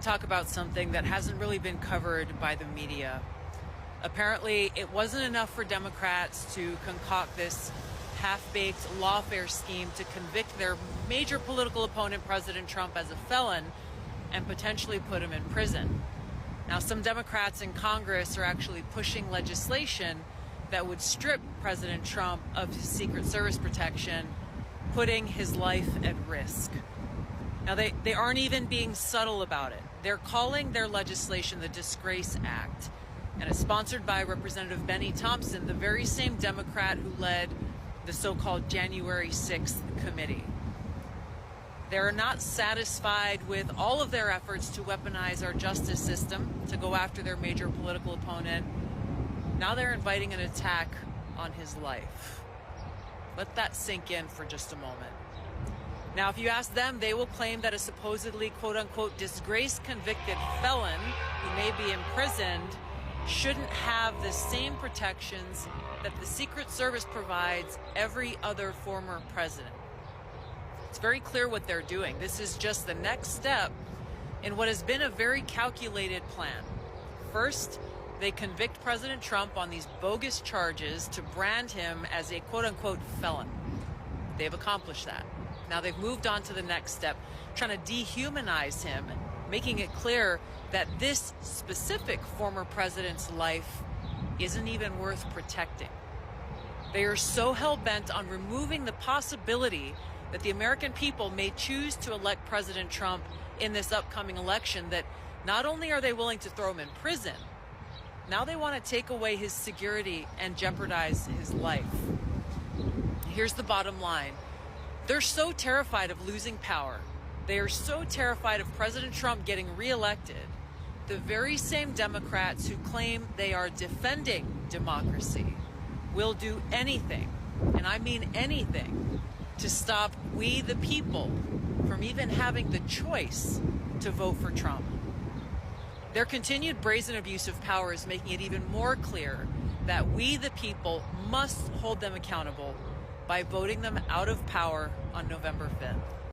Talk about something that hasn't really been covered by the media. Apparently, it wasn't enough for Democrats to concoct this half-baked lawfare scheme to convict their major political opponent, President Trump, as a felon and potentially put him in prison. Now, some Democrats in Congress are actually pushing legislation that would strip President Trump of his Secret Service protection, putting his life at risk. Now, they aren't even being subtle about it. They're calling their legislation the Disgrace Act, and it's sponsored by Representative Benny Thompson, the very same Democrat who led the so-called January 6th committee. They're not satisfied with all of their efforts to weaponize our justice system, to go after their major political opponent. Now they're inviting an attack on his life. Let that sink in for just a moment. Now, if you ask them, they will claim that a supposedly, quote-unquote, disgraced convicted felon who may be imprisoned shouldn't have the same protections that the Secret Service provides every other former president. It's very clear what they're doing. This is just the next step in what has been a very calculated plan. First, they convict President Trump on these bogus charges to brand him as a quote-unquote felon. They've accomplished that. Now they've moved on to the next step, trying to dehumanize him, making it clear that this specific former president's life isn't even worth protecting. They are so hell-bent on removing the possibility that the American people may choose to elect President Trump in this upcoming election that not only are they willing to throw him in prison, now they want to take away his security and jeopardize his life. Here's the bottom line. They're so terrified of losing power. They are so terrified of President Trump getting reelected. The very same Democrats who claim they are defending democracy will do anything, and I mean anything, to stop we the people from even having the choice to vote for Trump. Their continued brazen abuse of power is making it even more clear that we the people must hold them accountable by voting them out of power on November 5th.